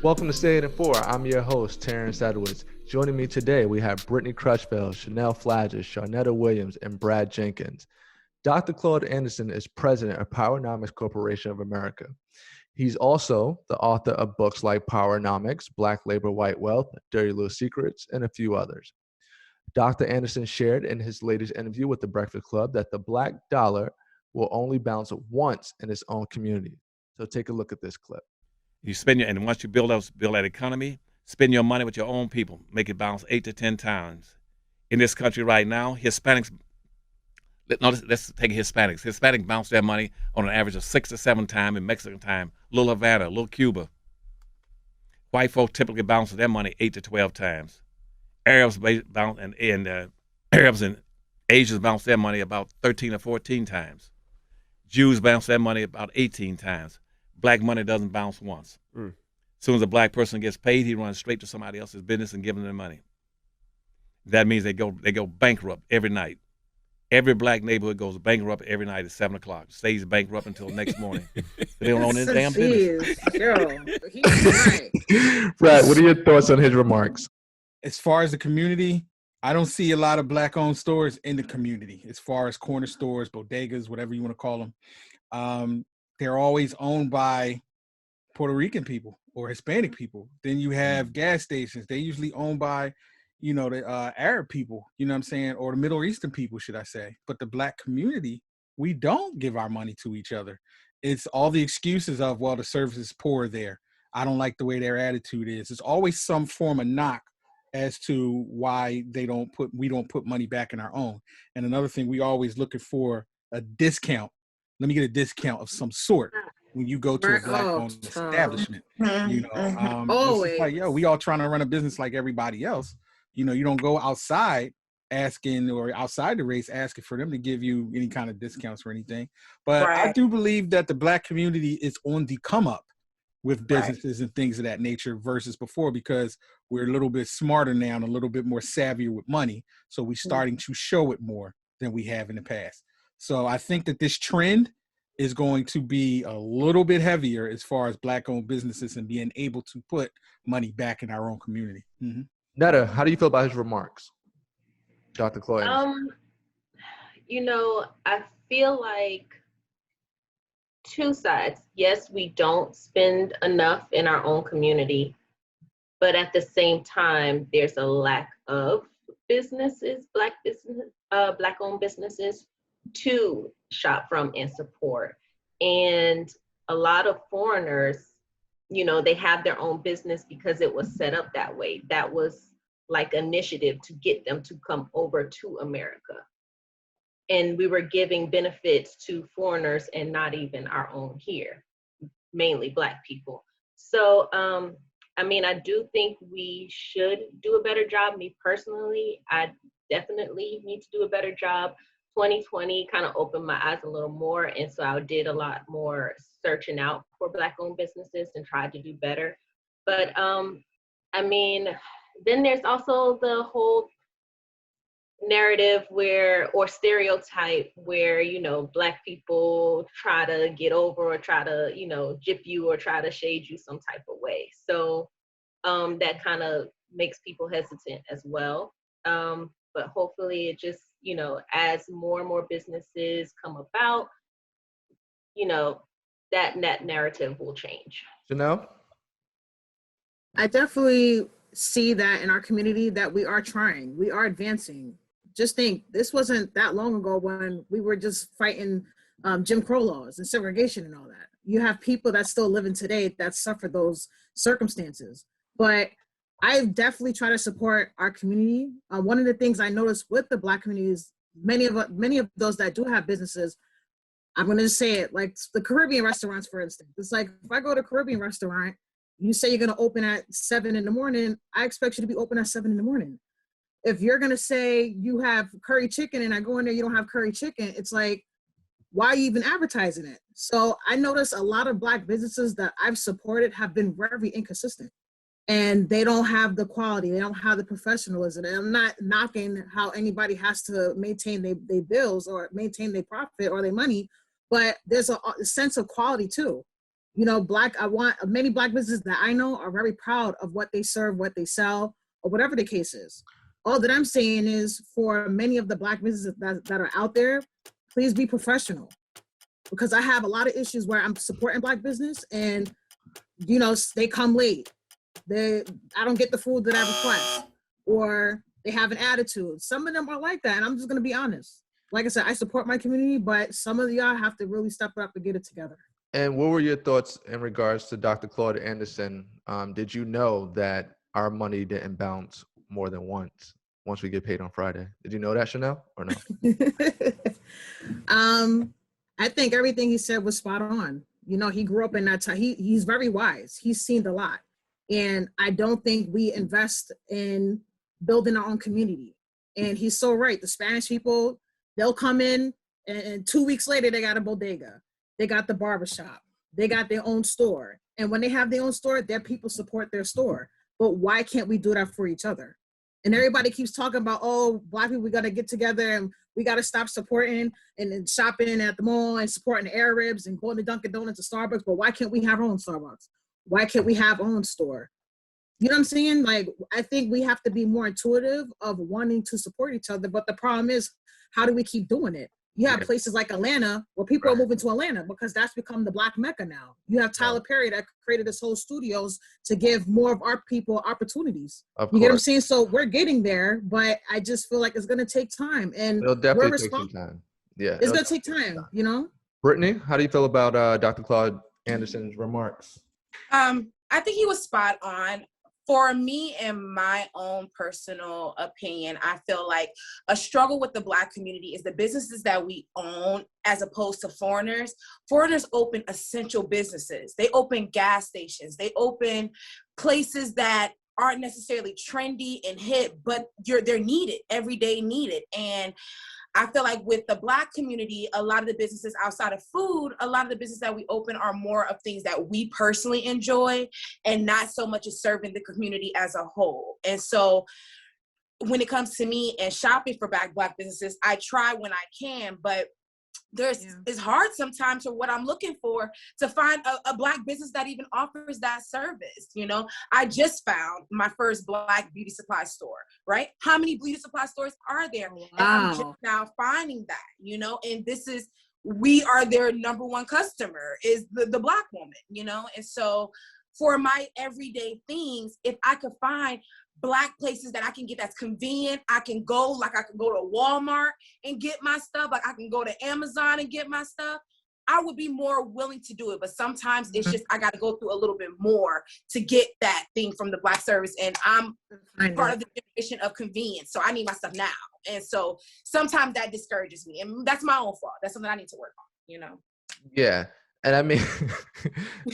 Welcome to Stay in 4. I'm your host, Terrence Edwards. Joining me today, we have Brittany Crutchfield, Fladger, Charnetta Williams, and Brad Jenkins. Dr. Claud Anderson is president of Powernomics Corporation of America. He's also the author of books like Powernomics, Black Labor, White Wealth, Dirty Little Secrets, and a few others. Dr. Anderson shared in his latest interview with the Breakfast Club that the black dollar will only bounce once in its own community. So take a look at this clip. You spend your, and once you build that economy, spend your money with your own people, make it bounce 8 to 10 times. In this country right now, Hispanics, let's take Hispanics. Hispanics bounce their money on an average of 6 to 7 times in Mexican time, little Havana, little Cuba. White folks typically bounce their money 8 to 12 times. Arabs bounce, and Arabs and Asians bounce their money about 13 or 14 times. Jews bounce their money about 18 times. Black money doesn't bounce once. As soon as a black person gets paid, he runs straight to somebody else's business and gives them their money. That means they go bankrupt every night. Every black neighborhood goes bankrupt every night at 7 o'clock. Stays bankrupt until next morning. They don't own any damn business. Brad, what are your thoughts on his remarks? As far as the community, I don't see a lot of black-owned stores in the community. As far as corner stores, bodegas, whatever you want to call them. They're always owned by Puerto Rican people or Hispanic people. Then you have gas stations. They usually owned by, the Arab people, you know what I'm saying? Or the Middle Eastern people, should I say. But the black community, we don't give our money to each other. It's all the excuses of, well, the service is poor there. I don't like the way their attitude is. It's always some form of knock as to why we don't put money back in our own. And another thing, we always looking for a discount. Let me get a discount of some sort when you go to a black-owned establishment. Always. Like, we all trying to run a business like everybody else. You don't go outside asking, or outside the race asking for them to give you any kind of discounts or anything. But I do believe that the black community is on the come up with businesses and things of that nature versus before, because we're a little bit smarter now and a little bit more savvier with money. So we're starting to show it more than we have in the past. So I think that this trend is going to be a little bit heavier as far as black-owned businesses and being able to put money back in our own community. Netta, how do you feel about his remarks, Dr. Claud? I feel like two sides. Yes, we don't spend enough in our own community, but at the same time, there's a lack of businesses, black-owned businesses to shop from and support. And a lot of foreigners, they have their own business because it was set up that way. That was like initiative to get them to come over to America. And we were giving benefits to foreigners and not even our own here, mainly Black people. So, I do think we should do a better job. Me personally, I definitely need to do a better job. 2020 kind of opened my eyes a little more. And so I did a lot more searching out for Black-owned businesses and tried to do better. But, then there's also the whole narrative or stereotype where, Black people try to get over or try to, gyp you or try to shade you some type of way. So that kind of makes people hesitant as well. But hopefully it just, as more and more businesses come about, that narrative will change. Janelle? I definitely see that in our community that we are trying, we are advancing. Just think, this wasn't that long ago when we were just fighting Jim Crow laws and segregation and all that. You have people that still living today that suffer those circumstances. But I definitely try to support our community. One of the things I noticed with the Black community is many of those that do have businesses, I'm going to say it, like the Caribbean restaurants, for instance. It's like, if I go to a Caribbean restaurant, you say you're going to open at 7 in the morning, I expect you to be open at 7 in the morning. If you're going to say you have curry chicken and I go in there, you don't have curry chicken, it's like, why are you even advertising it? So I notice a lot of Black businesses that I've supported have been very inconsistent. And they don't have the quality, they don't have the professionalism. And I'm not knocking how anybody has to maintain their bills or maintain their profit or their money, but there's a sense of quality too. You know, many Black businesses that I know are very proud of what they serve, what they sell, or whatever the case is. All that I'm saying is for many of the Black businesses that are out there, please be professional. Because I have a lot of issues where I'm supporting Black business and, you know, they come late. I don't get the food that I request, or they have an attitude. Some of them are like that, and I'm just going to be honest. Like I said, I support my community, but some of y'all have to really step up and get it together. And what were your thoughts in regards to Dr. Claud Anderson? Did you know that our money didn't bounce more than once we get paid on Friday? Did you know that, Chanel, or no? I think everything he said was spot on. You know, he grew up in that time. He's very wise. He's seen a lot. And I don't think we invest in building our own community. And he's so right. The Spanish people, they'll come in and 2 weeks later, they got a bodega. They got the barbershop. They got their own store. And when they have their own store, their people support their store. But why can't we do that for each other? And everybody keeps talking about, oh, Black people, we got to get together and we got to stop supporting and shopping at the mall and supporting the Arabs and going to Dunkin' Donuts and Starbucks. But why can't we have our own Starbucks? Why can't we have our own store? You know what I'm saying? Like, I think we have to be more intuitive of wanting to support each other. But the problem is, how do we keep doing it? You have places like Atlanta where people are moving to Atlanta because that's become the Black Mecca now. You have Tyler Perry that created this whole studios to give more of our people opportunities. You get what I'm saying? So we're getting there, but I just feel like it's going to take time. And it'll definitely take some time. Yeah. It's going to take time, you know? Brittany, how do you feel about Dr. Claud Anderson's remarks? I think he was spot on. For me, in my own personal opinion, I feel like a struggle with the Black community is the businesses that we own as opposed to foreigners. Foreigners open essential businesses. They open gas stations. They open places that aren't necessarily trendy and hip, but they're needed, everyday needed. And I feel like with the Black community, a lot of the businesses outside of food, a lot of the businesses that we open are more of things that we personally enjoy and not so much as serving the community as a whole. And so when it comes to me and shopping for Black businesses, I try when I can, but it's hard sometimes for what I'm looking for to find a Black business that even offers that service. You know, I just found my first Black beauty supply store, right? How many beauty supply stores are there? Wow. And I'm just now finding that, you know, and we are their number one customer is the Black woman, you know? And so for my everyday things, if I could find Black places that I can get that's convenient, I can go to Walmart and get my stuff, like I can go to Amazon and get my stuff, I would be more willing to do it. But sometimes it's just, I got to go through a little bit more to get that thing from the Black service. And I'm part of the generation of convenience. So I need my stuff now. And so sometimes that discourages me. And that's my own fault. That's something I need to work on, you know? Yeah. And I mean,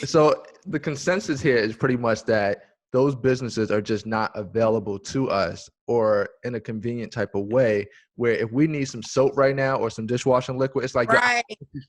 so the consensus here is pretty much that those businesses are just not available to us or in a convenient type of way where if we need some soap right now or some dishwashing liquid, it's like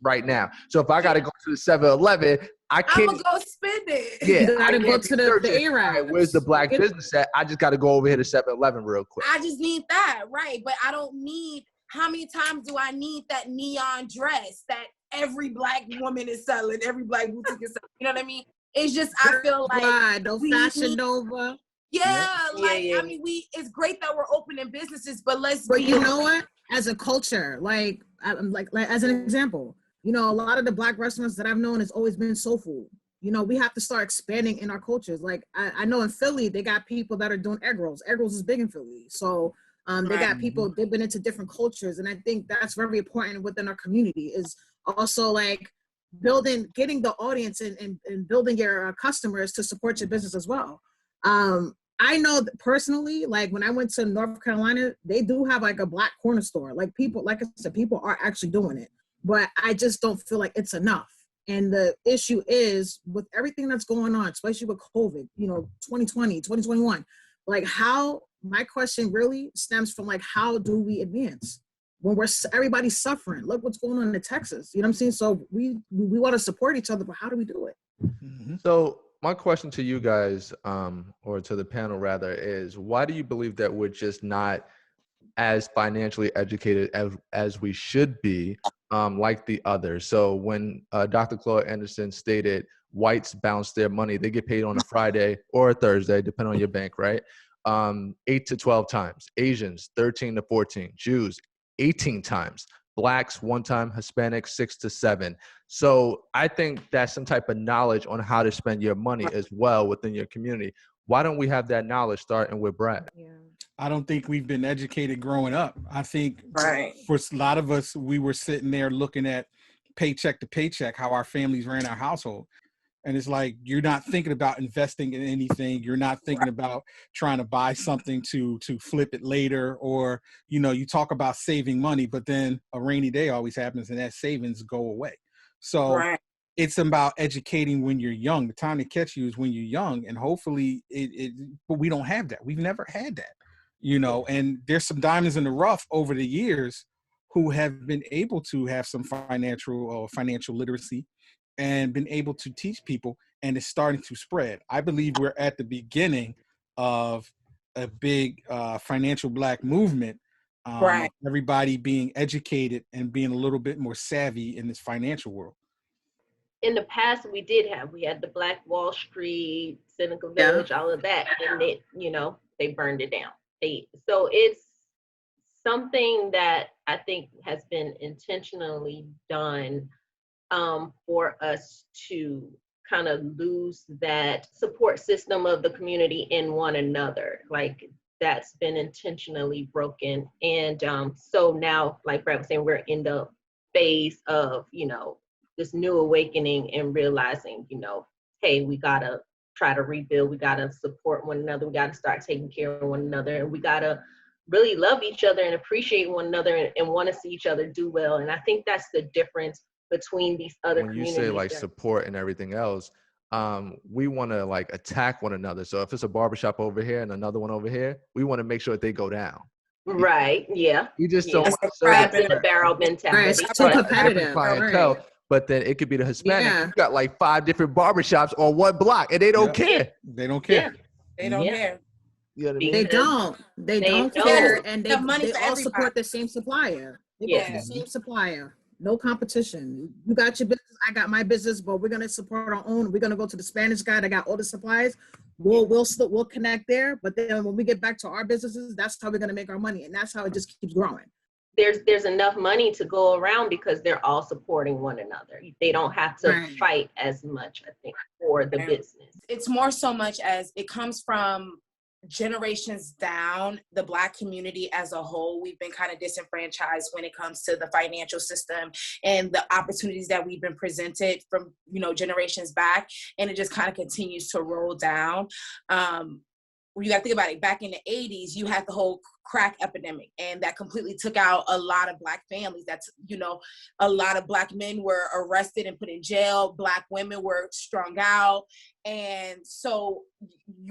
right now. So if I got to go to the 7-Eleven, I can't. I'm going to go spend it. Yeah, you got to go to the A-Ride. Where's the Black business at? I just got to go over here to 7-Eleven real quick. I just need that, right? But I don't need, how many times do I need that neon dress that every Black woman is selling, every Black boutique is selling? You know what I mean? It's just, I feel like Fashion Nova. I mean, it's great that we're opening businesses, but you know what? As a culture, like as an example, you know, a lot of the Black restaurants that I've known has always been soul food. You know, we have to start expanding in our cultures. Like I know in Philly, they got people that are doing egg rolls. Egg rolls is big in Philly. So they got people, they've been into different cultures. And I think that's very important within our community is also like, getting the audience and building your customers to support your business as well. I know that personally, like when I went to North Carolina, they do have like a Black corner store. Like people, like I said, people are actually doing it, but I just don't feel like it's enough. And the issue is with everything that's going on, especially with COVID, you know, 2020, 2021, like my question really stems from like, how do we advance? When everybody's suffering, look what's going on in Texas. You know what I'm saying? So we want to support each other, but how do we do it? Mm-hmm. So my question to you guys, or to the panel rather, is why do you believe that we're just not as financially educated as we should be, like the others? So when Dr. Claud Anderson stated, Whites bounce their money. They get paid on a Friday or a Thursday, depending on your bank, right? 8 to 12 times. Asians, 13 to 14. Jews, 18 times. Blacks, 1 time. Hispanics, 6 to 7. So I think that's some type of knowledge on how to spend your money as well within your community. Why don't we have that knowledge starting with Brad? Yeah. I don't think we've been educated growing up. I think Right. for a lot of us, we were sitting there looking at paycheck to paycheck, how our families ran our household. And it's like, you're not thinking about investing in anything. You're not thinking about trying to buy something to flip it later. Or, you know, you talk about saving money, but then a rainy day always happens and that savings go away. So it's about educating when you're young. The time to catch you is when you're young. And hopefully but we don't have that. We've never had that, you know, and there's some diamonds in the rough over the years who have been able to have some financial literacy and been able to teach people, and it's starting to spread. I believe we're at the beginning of a big financial Black movement. Everybody being educated and being a little bit more savvy in this financial world. In the past, we had the Black Wall Street, Seneca Village, all of that, and it, you know, they burned it down. So it's something that I think has been intentionally done for us to kind of lose that support system of the community in one another. Like, that's been intentionally broken. And so now, like Brad was saying, we're in the phase of, you know, this new awakening and realizing, you know, hey, we gotta try to rebuild, we gotta support one another, we gotta start taking care of one another, and we gotta really love each other and appreciate one another and want to see each other do well. And I think that's the difference between these other communities. When you say like support and everything else, we want to like attack one another. So if it's a barbershop over here and another one over here, we want to make sure that they go down. Right. Yeah. You just don't want to crab in the barrel mentality. Right, it's too competitive. Clientele, Right. but then it could be the Hispanic. Yeah. You got like 5 different barbershops on one block, and they don't care. They don't care. They don't care. You know what I mean? They don't care, and they all support the same supplier. They go to the same supplier. No competition. You got your business, I got my business, but we're gonna support our own. We're gonna go to the Spanish guy that got all the supplies. We'll connect there, but then when we get back to our businesses, that's how we're gonna make our money, and that's how it just keeps growing. There's enough money to go around because they're all supporting one another. They don't have to fight as much, I think, for the business. It's more so much as it comes from generations down. The Black community as a whole, we've been kind of disenfranchised when it comes to the financial system and the opportunities that we've been presented from, you know, generations back, and it just kind of continues to roll down. You got to think about it. Back in the 80s, you had the whole crack epidemic, and that completely took out a lot of Black families. That's, you know, a lot of Black men were arrested and put in jail. Black women were strung out. And so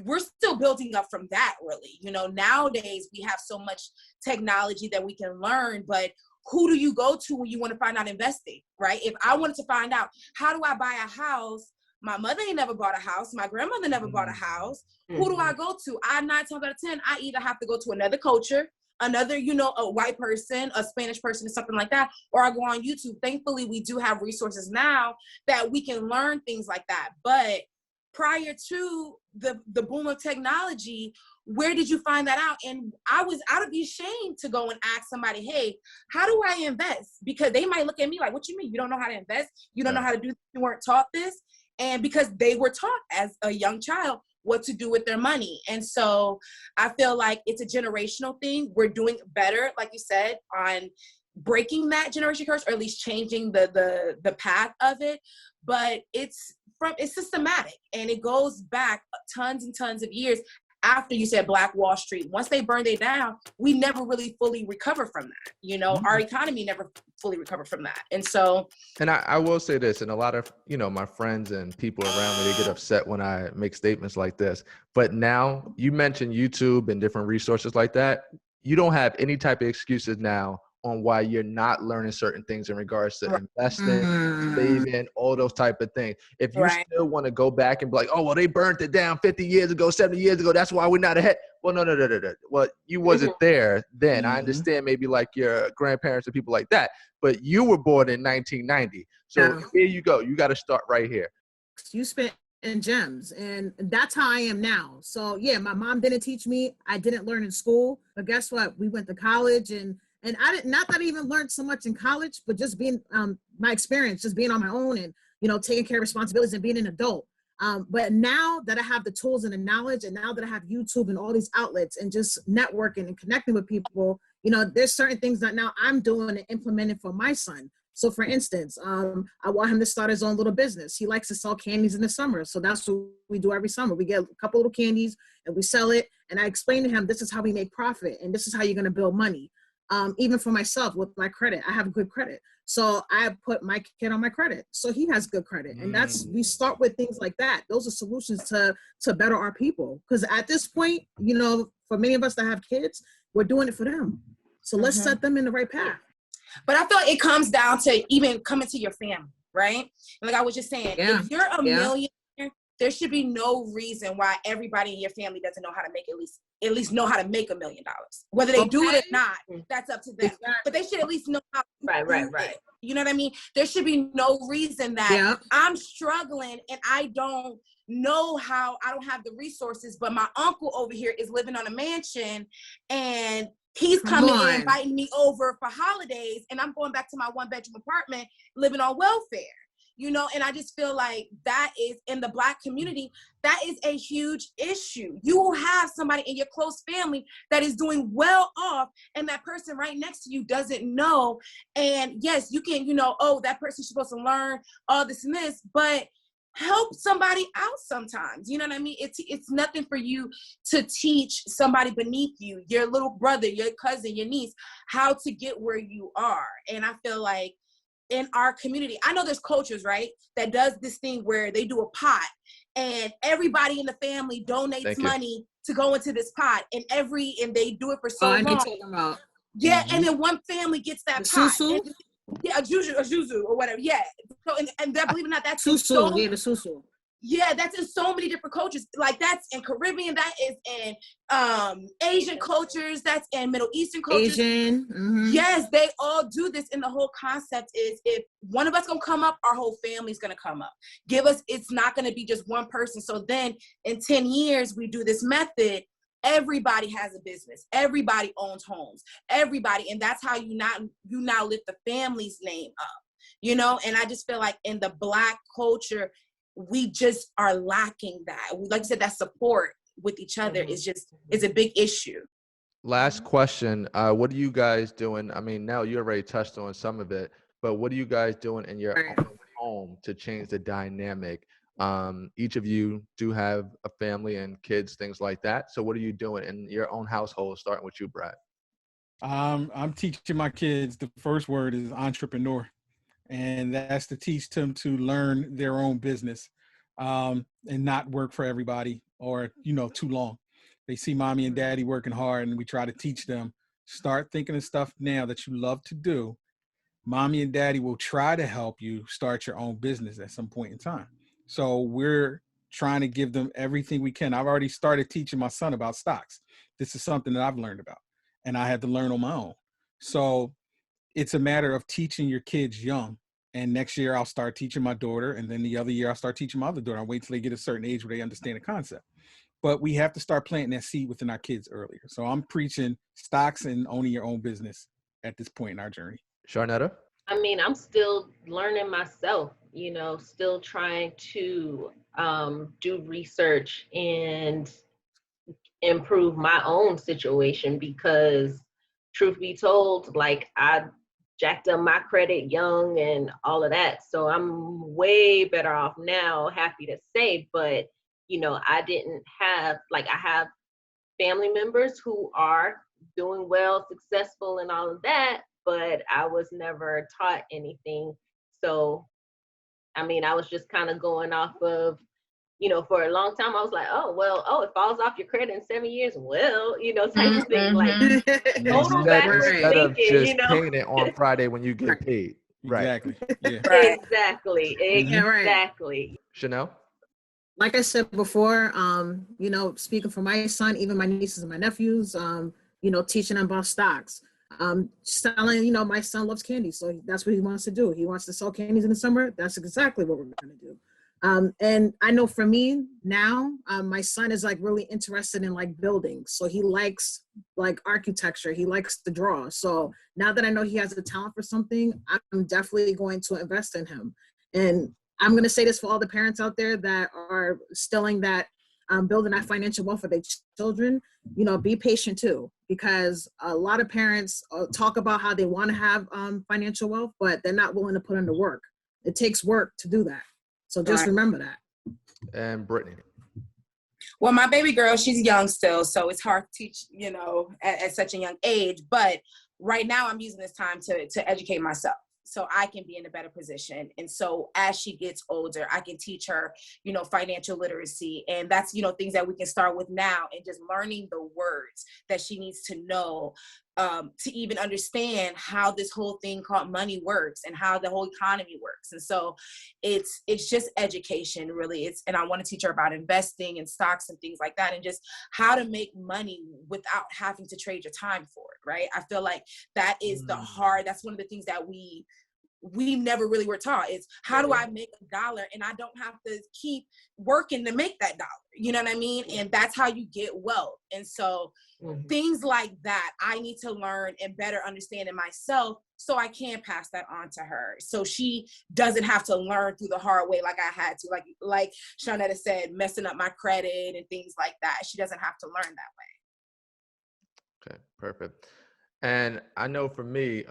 we're still building up from that, really. You know, nowadays we have so much technology that we can learn, but who do you go to when you want to find out investing, right? If I wanted to find out, how do I buy a house? My mother ain't never bought a house. My grandmother never bought a house. Who do I go to? 9 times out of 10, I either have to go to another culture, another, you know, a white person, a Spanish person, or something like that, or I go on YouTube. Thankfully, we do have resources now that we can learn things like that. But prior to the boom of technology, where did you find that out? And I would be ashamed to go and ask somebody, hey, how do I invest? Because they might look at me like, what you mean? You don't know how to invest? You don't know how to do this? You weren't taught this? And because they were taught as a young child what to do with their money. And so I feel like it's a generational thing. We're doing better, like you said, on breaking that generation curse, or at least changing the path of it. But it's systematic, and it goes back tons and tons of years. After you said Black Wall Street, once they burned it down, we never really fully recovered from that. You know, our economy never fully recovered from that. And so, and I will say this, and a lot of, you know, my friends and people around me, they get upset when I make statements like this. But now, you mentioned YouTube and different resources like that. You don't have any type of excuses now on why you're not learning certain things in regards to investing, saving, all those type of things. If you still want to go back and be like, oh, well, they burnt it down 50 years ago, 70 years ago, that's why we're not ahead. Well, no. Well, you wasn't there then. I understand maybe like your grandparents and people like that, but you were born in 1990. So here you go. You got to start right here. stocks, you spent in gems, and that's how I am now. So yeah, my mom didn't teach me. I didn't learn in school, but guess what? We went to college, and I didn't, not that I even learned so much in college, but just being my experience, just being on my own, and taking care of responsibilities and being an adult. But now that I have the tools and the knowledge, and now that I have YouTube and all these outlets and just networking and connecting with people, there's certain things that now I'm doing and implementing for my son. So for instance, I want him to start his own little business. He likes to sell candies in the summer. So that's what we do every summer. We get a couple little candies and we sell it. And I explain to him, this is how we make profit and this is how you're going to build money. Even for myself with my credit, I have good credit. So I put my kid on my credit. So he has good credit. And we start with things like that. Those are solutions to better our people. Because at this point, for many of us that have kids, we're doing it for them. So let's set them in the right path. But I feel it comes down to even coming to your family, right? Like I was just saying, if you're a millionaire, there should be no reason why everybody in your family doesn't know how to make at least know how to make $1 million. Whether they do it or not, that's up to them. Exactly. But they should at least know how to do it. You know what I mean? There should be no reason that I'm struggling and I don't know how, I don't have the resources, but my uncle over here is living on a mansion and he's coming and inviting me over for holidays, and I'm going back to my 1-bedroom apartment living on welfare, and I just feel like that is, in the Black community, that is a huge issue. You will have somebody in your close family that is doing well off, and that person right next to you doesn't know. And yes, you can, that person's supposed to learn all this and this, but help somebody out sometimes. You know what I mean? It's nothing for you to teach somebody beneath you, your little brother, your cousin, your niece, how to get where you are. And I feel like in our community, I know there's cultures, right, that does this thing where they do a pot and everybody in the family donates money to go into this pot, and they do it for so long. Talking about. Yeah, and then one family gets that pot. Yeah, a juju or whatever. Yeah. So and that, believe it or not, that's the susu. Yeah, that's in so many different cultures. Like that's in Caribbean, that is in Asian cultures, that's in Middle Eastern cultures. Asian. Mm-hmm. Yes, they all do this, and the whole concept is if one of us gonna come up, our whole family's gonna come up. It's not gonna be just one person. So then in 10 years, we do this method. Everybody has a business. Everybody owns homes. Everybody, and that's how you now lift the family's name up, And I just feel like in the Black culture, we just are lacking that. Like you said, that support with each other is a big issue. Last question. What are you guys doing? I mean, now you already touched on some of it, but what are you guys doing in your own home to change the dynamic? Each of you do have a family and kids, things like that. So what are you doing in your own household, starting with you, Brad? I'm teaching my kids, the first word is entrepreneur. And that's to teach them to learn their own business and not work for everybody or, too long. They see mommy and daddy working hard, and we try to teach them, start thinking of stuff now that you love to do. Mommy and daddy will try to help you start your own business at some point in time. So we're trying to give them everything we can. I've already started teaching my son about stocks. This is something that I've learned about, and I had to learn on my own. So it's a matter of teaching your kids young. And next year I'll start teaching my daughter. And then the other year I'll start teaching my other daughter. I'll wait till they get a certain age where they understand the concept. But we have to start planting that seed within our kids earlier. So I'm preaching stocks and owning your own business at this point in our journey. Charnetta? I mean, I'm still learning myself, still trying to do research and improve my own situation, because truth be told, like I jacked up my credit young and all of that. So I'm way better off now, happy to say, but I didn't have, I have family members who are doing well, successful and all of that, but I was never taught anything. So, I mean, I was just kind of going off of, for a long time, I was like, it falls off your credit in 7 years. Well, type of thing. Like, total backwards instead of thinking, just paying it on Friday when you get paid. Exactly. Right. Yeah. Exactly. Chanel? Like I said before, speaking for my son, even my nieces and my nephews, teaching them about stocks. Selling, my son loves candy, so that's what he wants to do. He wants to sell candies in the summer. That's exactly what we're going to do. And I know for me now, my son is like really interested in like building. So he likes like architecture. He likes to draw. So now that I know he has a talent for something, I'm definitely going to invest in him. And I'm going to say this for all the parents out there that are instilling that building that financial wealth for their children, you know, be patient too, because a lot of parents talk about how they want to have financial wealth, but they're not willing to put in the work. It takes work to do that. So just remember that. And Brittany. Well, my baby girl, she's young still, so it's hard to teach, you know, at such a young age. But right now I'm using this time to educate myself so I can be in a better position. And so as she gets older, I can teach her, you know, financial literacy. And that's, you know, things that we can start with now, and just learning the words that she needs to know to even understand how this whole thing called money works and how the whole economy works. And so it's just education, really. And I want to teach her about investing and stocks and things like that, and just how to make money without having to trade your time for it, right? I feel like that is that's one of the things that we never really were taught, is how do I make $1 and I don't have to keep working to make that $1, you know what I mean? And that's how you get wealth. And so things like that I need to learn and better understand in myself, so I can pass that on to her, so she doesn't have to learn through the hard way like I had to, like Charnetta said, messing up my credit and things like that. She doesn't have to learn that way. Okay, perfect. And I know for me,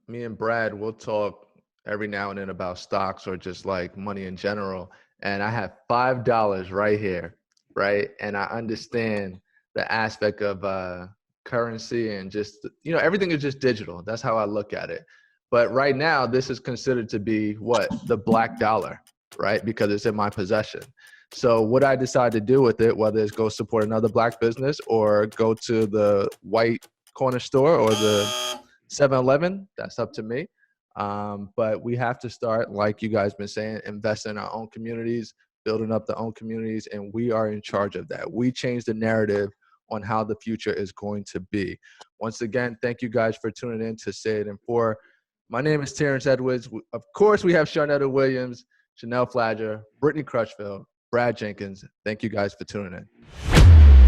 me and Brad will talk every now and then about stocks or just like money in general. And I have $5 right here, right? And I understand the aspect of currency and just, you know, everything is just digital. That's how I look at it. But right now, this is considered to be what? The black dollar, right? Because it's in my possession. So what I decide to do with it, whether it's go support another black business or go to the white corner store or the 7-Eleven, that's up to me. But we have to start, like you guys been saying, invest in our own communities, building up the own communities, and we are in charge of that. We change the narrative on how the future is going to be. Once again, thank you guys for tuning in to Say It in 4. My name is Terrence Edwards. Of course, we have Charnetta Williams, Chanel Fladger, Brittany Crutchfield, Brad Jenkins. Thank you guys for tuning in.